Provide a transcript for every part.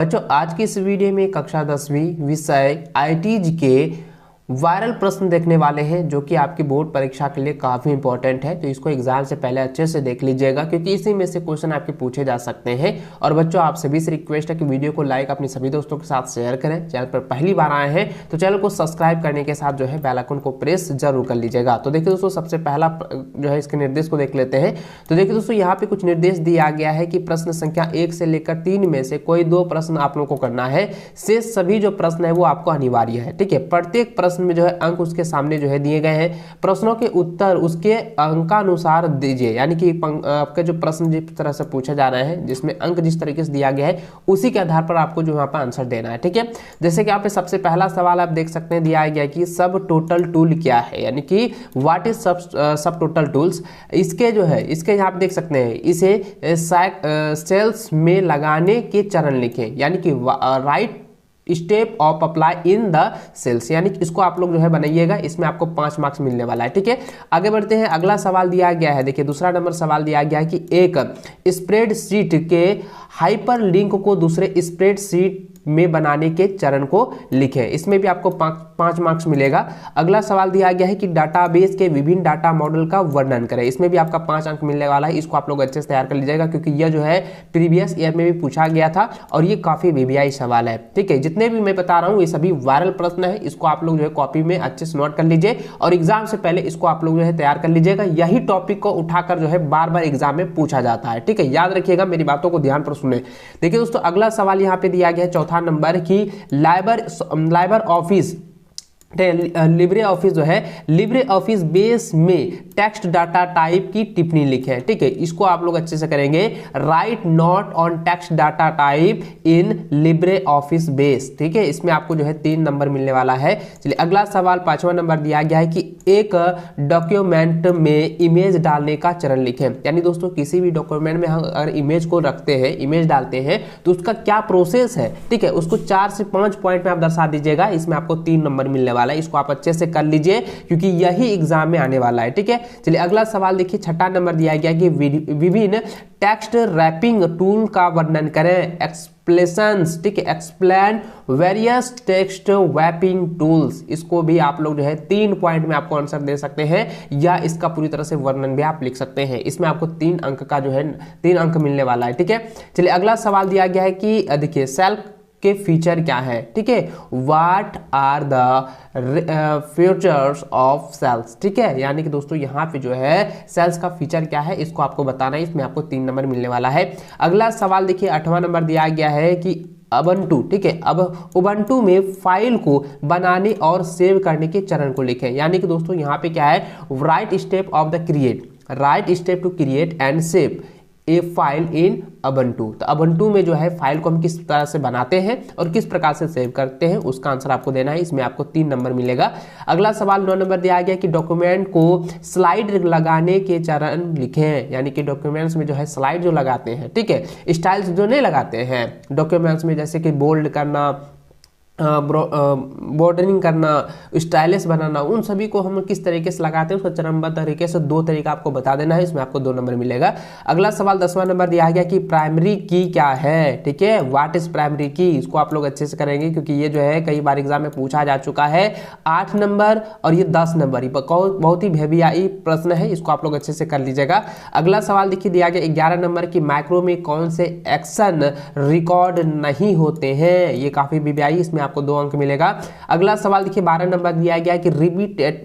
बच्चों आज की इस वीडियो में कक्षा 10वीं विषय आईटीज के वायरल प्रश्न देखने वाले हैं जो कि आपकी बोर्ड परीक्षा के लिए काफ़ी इंपॉर्टेंट है। तो इसको एग्जाम से पहले अच्छे से देख लीजिएगा क्योंकि इसी में से क्वेश्चन आपके पूछे जा सकते हैं। और बच्चों आप सभी से रिक्वेस्ट है कि वीडियो को लाइक अपने सभी दोस्तों के साथ शेयर करें। चैनल पर पहली बार आए हैं तो चैनल को सब्सक्राइब करने के साथ जो है बेल आइकन को प्रेस जरूर कर लीजिएगा। तो देखिए दोस्तों सबसे पहला जो है इसके निर्देश को देख लेते हैं। तो देखिए दोस्तों यहाँ पे कुछ निर्देश दिया गया है कि प्रश्न संख्या 1 से लेकर 3 में से कोई 2 प्रश्न आप लोगों को करना है। शेष सभी जो प्रश्न है वो आपको अनिवार्य है। ठीक है, प्रत्येक प्रश्न में जो है अंक उसके सामने जो है दिए गए हैं। प्रश्नों के उत्तर उसके अंकानुसार दीजिए, यानी कि आपके जो प्रश्न जिस तरह से पूछे जा रहे हैं जिसमें अंक जिस तरीके से दिया गया है उसी के आधार पर आपको जो यहाँ पर आंसर देना है। ठीक है, जैसे कि यहाँ पे सबसे पहला सवाल आप देख सकते हैं दिया गया कि सब टोटल टूल क्या है, यानी कि व्हाट इज सब टोटल टूल्स। इसके जो है इसके यहाँ पे देख सकते हैं इसे सेल्स में लगाने के चरण लिखें, यानी कि write step of apply in the cells, यानी इसको आप लोग जो है बनाइएगा। इसमें आपको 5 मार्क्स मिलने वाला है। ठीक है, आगे बढ़ते हैं। अगला सवाल दिया गया है, देखिए दूसरा नंबर सवाल दिया गया है कि एक स्प्रेडशीट के हाइपर लिंक को दूसरे स्प्रेडशीट में बनाने के चरण को लिखें। इसमें भी आपको 5 मार्क्स मिलेगा। अगला सवाल दिया गया है कि डाटाबेस के विभिन्न डाटा मॉडल का वर्णन करें। इसमें भी आपका 5 अंक मिलने वाला है। इसको आप लोग अच्छे से तैयार कर लीजिएगा क्योंकि यह जो है प्रीवियस ईयर में भी पूछा गया था और ये काफी वीवीआई सवाल है। ठीक है, जितने भी मैं बता रहा हूँ ये सभी वायरल प्रश्न है। इसको आप लोग जो है कॉपी में अच्छे से नोट कर लीजिए और एग्जाम से पहले इसको आप लोग जो है तैयार कर लीजिएगा। यही टॉपिक को उठाकर जो है बार बार एग्जाम में पूछा जाता है। ठीक है, याद रखिएगा, मेरी बातों को ध्यान पर सुने। देखिए दोस्तों अगला सवाल यहाँ पे दिया गया है चौथा नंबर की लाइबर ऑफिस लिब्रे ऑफिस जो है लिब्रे ऑफिस बेस में टेक्स्ट डाटा टाइप की टिप्पणी लिखें। ठीक है, इसको आप लोग अच्छे से करेंगे। Right note on text data type in Libre office base. ठीक है, इसमें आपको जो है 3 नंबर मिलने वाला है। चलिए अगला सवाल 5वां नंबर दिया गया है कि एक डॉक्यूमेंट में इमेज डालने का चरण लिखें। यानी दोस्तों किसी भी डॉक्यूमेंट में हम अगर इमेज को रखते हैं, इमेज डालते हैं तो उसका क्या प्रोसेस है। ठीक है, उसको 4 से 5 पॉइंट में आप दर्शा दीजिएगा। इसमें आपको 3 नंबर मिलने वाला है। इसको आप अच्छे से कर लीजिए क्योंकि यही एग्जाम में आने वाला है। ठीक है, चलिए अगला सवाल देखिए 6ठा नंबर दिया गया कि विभिन्न टेक्स्ट रैपिंग टूल का वर्णन करें। एक्सप्लेशंस, ठीक है, explain various text wrapping tools. इसको भी आप लोग जो है 3 पॉइंट में आपको आंसर दे सकते हैं या इसका पूरी तरह से वर्णन भी आप लिख सकते हैं। इसमें आपको 3 अंक का जो है 3 अंक मिलने वाला है। ठीक है, चलिए अगला सवाल दिया गया है कि देखिए सेल्फ के फीचर क्या है। ठीक है, what are the features of cells. ठीक है, यानी कि दोस्तों यहाँ पे जो है सेल्स का फीचर क्या है इसको आपको बताना है। इसमें आपको 3 नंबर मिलने वाला है। अगला सवाल देखिए 8वां नंबर दिया गया है कि उबंटू, ठीक है, अब उबंटू में फाइल को बनाने और सेव करने के चरण को लिखें। यानी कि दोस्तों यहाँ पे क्या है, write step of the create, write step to create and save a file in Ubuntu. तो उबंटू में जो है फाइल को हम किस तरह से बनाते हैं और किस प्रकार से सेव करते हैं उसका आंसर आपको देना है। इसमें आपको 3 नंबर मिलेगा। अगला सवाल 9 नंबर दिया गया कि डॉक्यूमेंट को स्लाइड लगाने के चरण लिखें। यानी कि डॉक्यूमेंट्स में जो है स्लाइड जो लगाते हैं, ठीक है, स्टाइल्स जो नहीं लगाते हैं डॉक्यूमेंट्स में, जैसे कि बोल्ड करना, बॉर्डरिंग करना, स्टाइलिश बनाना, उन सभी को हम किस तरीके से लगाते हैं उसका चरणबद्ध तरीके से 2 तरीका आपको बता देना है। इसमें आपको 2 नंबर मिलेगा। अगला सवाल 10वां नंबर दिया गया कि प्राइमरी की क्या है। ठीक है, व्हाट इज प्राइमरी की। इसको आप लोग अच्छे से करेंगे क्योंकि ये जो है कई बार एग्जाम में पूछा जा चुका है। 8 नंबर और ये 10 नंबर, बहुत ही वीवीआई प्रश्न है। इसको आप लोग अच्छे से कर लीजिएगा। अगला सवाल देखिए दिया गया 11 नंबर की माइक्रो में कौन से एक्शन रिकॉर्ड नहीं होते हैं। ये काफी वीवीआई, इसमें आपको 2 अंक मिलेगा। अगला सवाल देखिए 12 नंबर दिया गया कि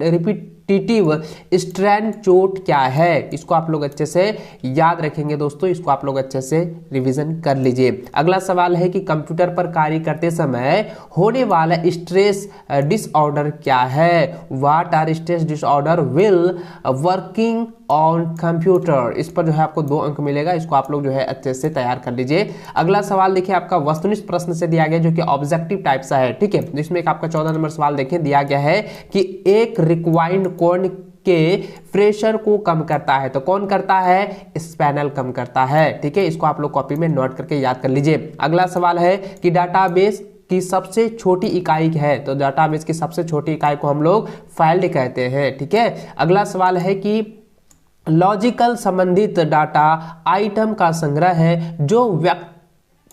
रिपीटिव स्ट्रैंड चोट क्या है। इसको आप लोग अच्छे से याद रखेंगे दोस्तों, इसको आप लोग अच्छे से रिवीजन कर लीजिए। अगला सवाल है कि कंप्यूटर पर कार्य करते समय होने वाला स्ट्रेस डिसऑर्डर क्या है। What are stress disorder will working on computer. इस पर जो है आपको 2 अंक मिलेगा। इसको आप लोग जो है अच्छे से तैयार कर लीजिए। अगला सवाल देखिए आपका वस्तुनिष्ठ प्रश्न से दिया गया जो कि ऑब्जेक्टिव टाइप सा है। ठीक है, जिसमें एक आपका 14 नंबर सवाल देखिए दिया गया है कि एक रिक्वाइंड कोण के प्रेशर को कम करता है। तो कौन करता है, स्पैनल कम करता है। ठीक है, इसको आप लोग कॉपी में नोट करके याद कर लीजिए। अगला सवाल है कि डाटाबेस की सबसे छोटी इकाई है। तो डाटाबेस की सबसे छोटी इकाई को हम लोग फाइल कहते हैं। ठीक है, अगला सवाल है कि लॉजिकल संबंधित डाटा आइटम का संग्रह है जो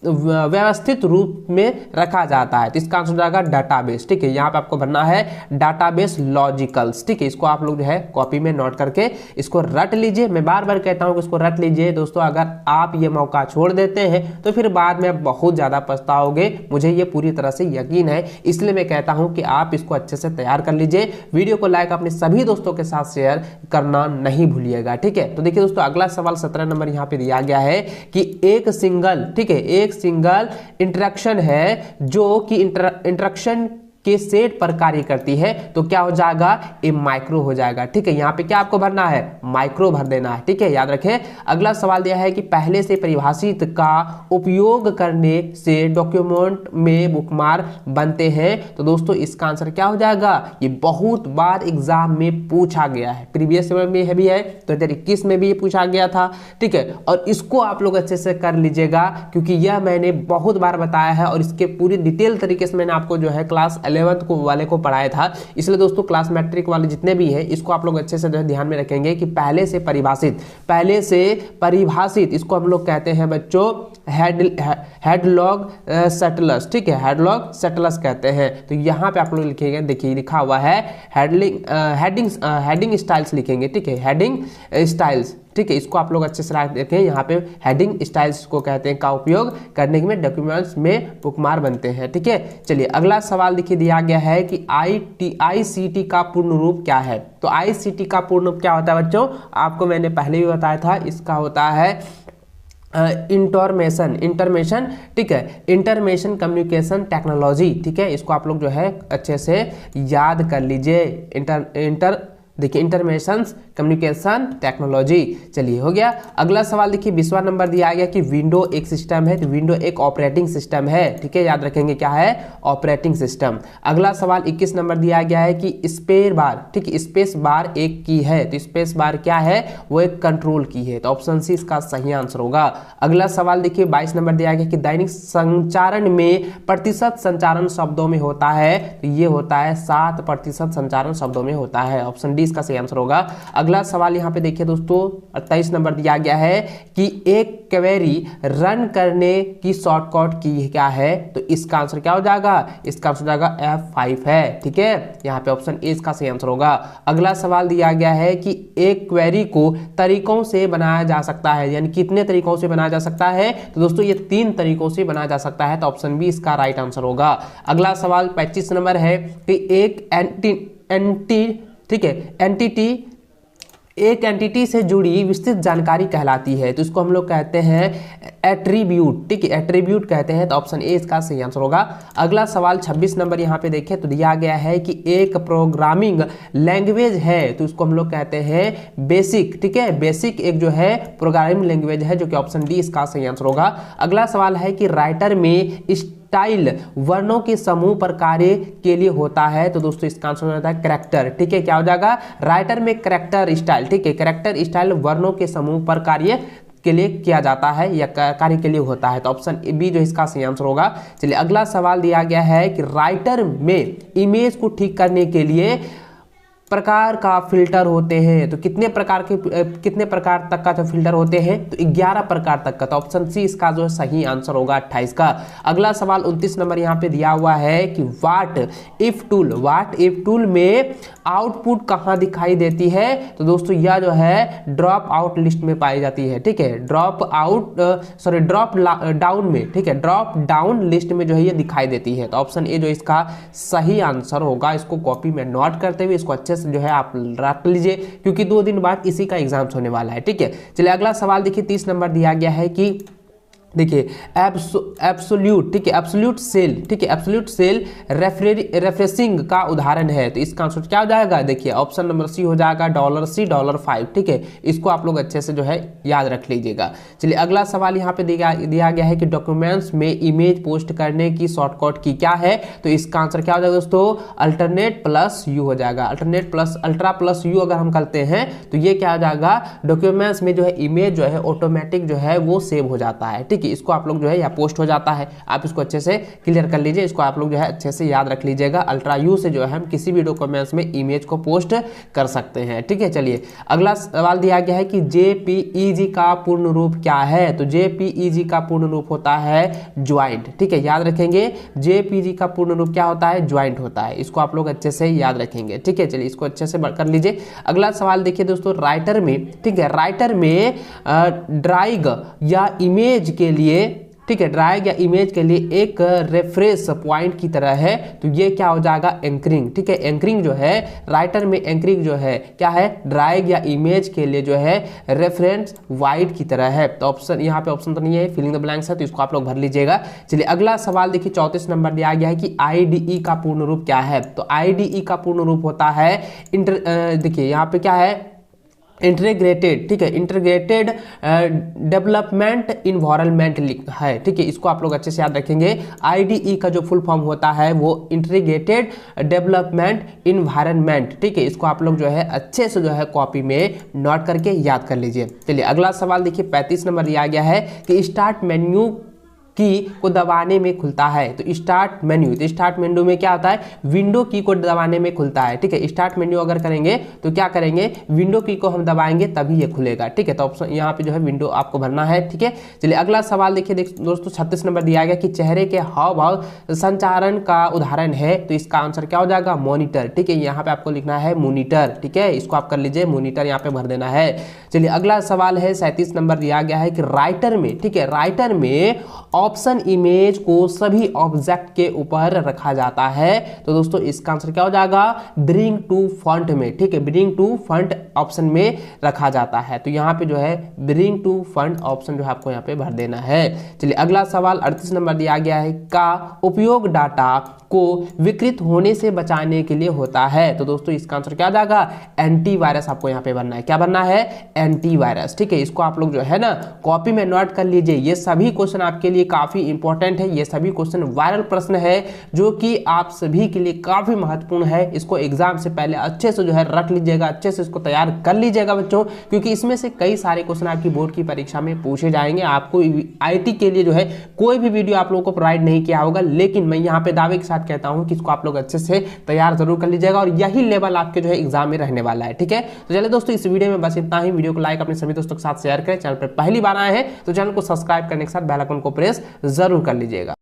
व्यवस्थित रूप में रखा जाता है। तो इसका आंसर हो जाएगा डाटाबेस। ठीक है, यहाँ पे आपको भरना है डाटाबेस लॉजिकल्स। ठीक है, इसको आप लोग जो है कॉपी में नोट करके इसको रट लीजिए। मैं बार बार कहता हूँ कि इसको रट लीजिए दोस्तों। अगर आप ये मौका छोड़ देते हैं तो फिर बाद में बहुत ज़्यादा पछताओगे, मुझे ये पूरी तरह से यकीन है। इसलिए मैं कहता हूँ कि आप इसको अच्छे से तैयार कर लीजिए। वीडियो को लाइक अपने सभी दोस्तों के साथ शेयर करना नहीं भूलिएगा। ठीक है, तो देखिए दोस्तों, अगला सवाल 17 नंबर यहाँ पे दिया गया है कि एक सिंगल, ठीक है, एक सिंगल इंटरेक्शन है जो कि इंटरेक्शन के सेट पर कार्य करती है, तो क्या हो जाएगा, ए माइक्रो हो जाएगा। ठीक है, यहाँ पे क्या आपको भरना है, माइक्रो भर देना है। ठीक है, याद रखें। अगला सवाल दिया है कि पहले से परिभाषित का उपयोग करने से डॉक्यूमेंट में बुकमार्क बनते हैं। तो दोस्तों इसका आंसर क्या हो जाएगा, ये बहुत बार एग्जाम में पूछा गया है, प्रीवियस ईयर में भी है, 2021 में भी ये पूछा गया था। ठीक है, और इसको आप लोग अच्छे से कर लीजिएगा क्योंकि यह मैंने बहुत बार बताया है और इसके पूरी डिटेल तरीके से मैंने आपको जो है क्लास 11th को वाले को पढ़ाया था। इसलिए दोस्तों क्लास मैट्रिक वाले जितने भी हैं इसको आप लोग अच्छे से ध्यान में रखेंगे कि पहले से परिभाषित इसको हम लोग कहते हैं बच्चों हेडलॉग सेटलस। ठीक है, हेडलॉग सेटलस कहते हैं। तो यहाँ पे आप लोग लिखेंगे, देखिए लिखा हुआ है हेडिंग स्टाइल्स लिखेंगे। ठीक है, हेडिंग स्टाइल्स। ठीक है, इसको आप लोग अच्छे से देखें। यहाँ पे हेडिंग स्टाइल्स को कहते हैं का उपयोग करने में डॉक्यूमेंट्स में बुकमार्क बनते हैं। ठीक है, चलिए अगला सवाल देखिए दिया गया है कि ICT का पूर्ण रूप क्या है। तो ICT का पूर्ण रूप क्या होता है बच्चों, आपको मैंने पहले भी बताया था, इसका होता है इंटरमेशन। ठीक है, इंटरमेशन कम्युनिकेशन टेक्नोलॉजी। ठीक है, इसको आप लोग जो है अच्छे से याद कर लीजिए। देखिए इंटरमेशन कम्युनिकेशन टेक्नोलॉजी। चलिए हो गया। अगला सवाल देखिए 20वां नंबर दिया गया कि विंडो एक सिस्टम है, तो विंडो एक ऑपरेटिंग सिस्टम है। ठीक है, याद रखेंगे क्या है, ऑपरेटिंग सिस्टम। अगला सवाल 21 नंबर दिया गया है कि स्पेस बार, ठीक है, स्पेस बार एक की है, तो स्पेस बार क्या है, वो एक कंट्रोल की है। तो ऑप्शन सी इसका सही आंसर होगा। अगला सवाल देखिए 22 नंबर दिया गया कि दैनिक संचारण में प्रतिशत संचारण शब्दों में होता है, तो ये होता है 7% संचारण शब्दों में होता है। ऑप्शन डी इसका सही आंसर होगा। अगला सवाल यहाँ पे देखिए दोस्तों 28 नंबर दिया गया है कि एक क्वेरी रन करने की शॉर्टकट की क्या है, तो इसका आंसर क्या हो जाएगा, इसका आंसर हो जाएगा F5 है। ठीक है, यहाँ पे ऑप्शन ए इसका सही आंसर होगा। अगला सवाल दिया गया है कि एक क्वेरी को तरीकों से बनाया जा सकता है, यानी कितने तरीकों से बनाया जा सकता है, तो दोस्तों ये 3 तरीकों से बनाया जा सकता है। तो ऑप्शन बी इसका राइट आंसर होगा। अगला सवाल 25 नंबर है कि एक एंटिटी से जुड़ी विस्तृत जानकारी कहलाती है, तो इसको हम लोग कहते हैं एट्रीब्यूट। ठीक है, एट्रीब्यूट कहते हैं। तो ऑप्शन ए इसका सही आंसर होगा। अगला सवाल 26 नंबर यहाँ पे देखें तो दिया गया है कि एक प्रोग्रामिंग लैंग्वेज है, तो इसको हम लोग कहते हैं बेसिक। ठीक है, बेसिक एक जो है प्रोग्रामिंग लैंग्वेज है, जो कि ऑप्शन डी इसका सही आंसर होगा। अगला सवाल है कि राइटर में स्टाइल वर्णों के समूह पर कार्य के लिए होता है, तो दोस्तों इसका आंसर हो जाता है करैक्टर। ठीक है, क्या हो जाएगा, राइटर में करैक्टर स्टाइल। ठीक है, करैक्टर स्टाइल वर्णों के समूह पर कार्य के लिए किया जाता है या कार्य के लिए होता है। तो ऑप्शन बी जो इसका सही आंसर होगा। चलिए अगला सवाल दिया गया है कि राइटर में इमेज को ठीक करने के लिए प्रकार का फिल्टर होते हैं, तो कितने प्रकार तक का जो फिल्टर होते हैं, तो 11 प्रकार तक का। तो ऑप्शन सी इसका जो सही आंसर होगा 28 का। अगला सवाल 29 नंबर यहाँ पे दिया हुआ है कि व्हाट इफ टूल में आउटपुट कहाँ दिखाई देती है, तो दोस्तों यह जो है ड्रॉप आउट लिस्ट में पाई जाती है। ठीक है, ड्रॉप डाउन में, ठीक है, ड्रॉप डाउन लिस्ट में जो है ये दिखाई देती है। तो ऑप्शन ए जो इसका सही आंसर होगा। इसको कॉपी में नोट करते हुए इसको अच्छे जो है आप रख लीजिए क्योंकि 2 दिन बाद इसी का एग्जाम होने वाला है। ठीक है, चलिए अगला सवाल देखिए 30 नंबर दिया गया है कि देखिए एब्सोल्यूट, ठीक है, एब्सोल्यूट सेल, ठीक है, एब्सोल्यूट सेल रेफ्रेशिंग का उदाहरण है, तो इसका आंसर क्या हो जाएगा, देखिए ऑप्शन नंबर सी हो जाएगा $C $5। ठीक है, इसको आप लोग अच्छे से जो है याद रख लीजिएगा। चलिए अगला सवाल यहाँ पे दिया गया है कि डॉक्यूमेंट्स में इमेज पोस्ट करने की शॉर्टकट की क्या है, तो इसका आंसर क्या हो जाएगा दोस्तों, अल्टरनेट प्लस यू हो जाएगा। Alternate plus ultra plus you अगर हम करते हैं तो ये क्या हो जाएगा, डॉक्यूमेंट्स में जो है इमेज जो है ऑटोमेटिक जो है वो सेव हो जाता है। ठीक ठीक है, इसको आप लोग जो है यहाँ पोस्ट हो जाता है, आप इसको अच्छे से क्लियर कर लीजिए, इसको आप लोग जो है अच्छे से याद रख लीजिएगा। अल्ट्रा यू से जो है हम किसी भी डॉक्यूमेंट्स में इमेज को पोस्ट कर सकते हैं। ठीक है, चलिए अगला सवाल दिया गया है कि जेपीईजी का पूर्ण रूप क्या है। तो जेपीईजी का पूर्ण रूप होता है ज्वाइंट। ठीक है, याद रखेंगे जेपीईजी का पूर्ण रूप क्या होता है, ज्वाइंट होता है, इसको आप लोग अच्छे से याद रखेंगे। ठीक है, चलिए इसको अच्छे से कर लीजिए। अगला सवाल देखिए दोस्तों, राइटर में, ठीक है, राइटर में ड्राइंग या इमेज के लिए, ठीक है, ड्राइंग या इमेज के लिए एक रेफरेंस पॉइंट की तरह है, तो ये क्या हो जाएगा, एंकरिंग। ठीक है, एंकरिंग जो है राइटर में, एंकरिंग जो है क्या है, ड्राइंग या इमेज के लिए जो है रेफरेंस वाइट की तरह है। तो ऑप्शन यहाँ पे ऑप्शन तो नहीं है, फिलिंग द ब्लैंक्स है, तो इसको आप लोग भर लीजिएगा। चलिए अगला सवाल देखिए, 34 नंबर दिया गया है कि आईडीई का पूर्ण रूप क्या है। तो आईडीई का पूर्ण रूप होता है देखिए यहाँ पे क्या है, इंटीग्रेटेड, ठीक है, इंटीग्रेटेड डेवलपमेंट इन्वायरमेंट है। ठीक है, इसको आप लोग अच्छे से याद रखेंगे। आईडीई का जो फुल फॉर्म होता है वो इंटीग्रेटेड डेवलपमेंट इन्वायरमेंट। ठीक है, इसको आप लोग जो है अच्छे से जो है कॉपी में नोट करके याद कर लीजिए। चलिए अगला सवाल देखिए, 35 नंबर दिया गया है कि स्टार्ट मेन्यू की को दबाने में खुलता है। तो स्टार्ट मेन्यू, तो स्टार्ट मेन्यू में क्या होता है, विंडो की को दबाने में खुलता है। ठीक है, स्टार्ट मेन्यू अगर करेंगे तो क्या करेंगे, विंडो की को हम दबाएंगे तभी ये खुलेगा। ठीक है, तो ऑप्शन यहाँ पे जो है विंडो आपको भरना है। ठीक है, चलिए अगला सवाल देखिए दोस्तों, 36 नंबर दिया गया कि चेहरे के हाव भाव संचारण का उदाहरण है। तो इसका आंसर क्या हो जाएगा, मॉनिटर। ठीक है, यहाँ पे आपको लिखना है मॉनिटर। ठीक है, इसको आप कर लीजिए, मॉनिटर यहाँ पे भर देना है। चलिए अगला सवाल है 37 नंबर दिया गया है कि राइटर में, ठीक है, राइटर में ऑप्शन इमेज को सभी ऑब्जेक्ट के ऊपर रखा जाता है। तो दोस्तों इसका आंसर क्या हो जाएगा, ब्रिंग टू फ्रंट में। ठीक है, ब्रिंग टू फ्रंट ऑप्शन में रखा जाता है। तो यहाँ पे जो है ब्रिंग टू फ्रंट ऑप्शन जो है आपको यहाँ पे भर देना है। चलिए अगला सवाल 38 नंबर दिया गया है, का उपयोग डाटा को विकृत होने से बचाने के लिए होता है। तो दोस्तों इसका आंसर क्या हो जाएगा, एंटीवायरस आपको यहाँ पे भरना है। क्या भरना है, एंटीवायरस। ठीक है, इसको आप लोग जो है ना कॉपी में नोट कर लीजिए। ये सभी क्वेश्चन आपके लिए काफी इंपॉर्टेंट है, ये सभी क्वेश्चन वायरल प्रश्न है जो कि आप सभी के लिए काफी महत्वपूर्ण है। इसको एग्जाम से पहले अच्छे से जो है रख लीजिएगा, अच्छे से इसको तैयार कर लीजिएगा बच्चों, क्योंकि इसमें से कई सारे क्वेश्चन आपकी बोर्ड की परीक्षा में पूछे जाएंगे। आपको आईटी के लिए जो है कोई भी वीडियो आप लोगों को प्रोवाइड नहीं किया होगा, लेकिन मैं यहाँ पे दावे के साथ कहता हूँ कि इसको आप लोग अच्छे से तैयार जरूर कर लीजिएगा और यही लेवल आपके जो है एग्जाम में रहने वाला है। ठीक है, तो चलिए दोस्तों इस वीडियो में बस इतना ही। वीडियो को लाइक अपने सभी दोस्तों के साथ शेयर करें। चैनल पर पहली बार आए हैं तो चैनल को सब्सक्राइब करने के साथ बेल आइकन को प्रेस जरूर कर लीजिएगा।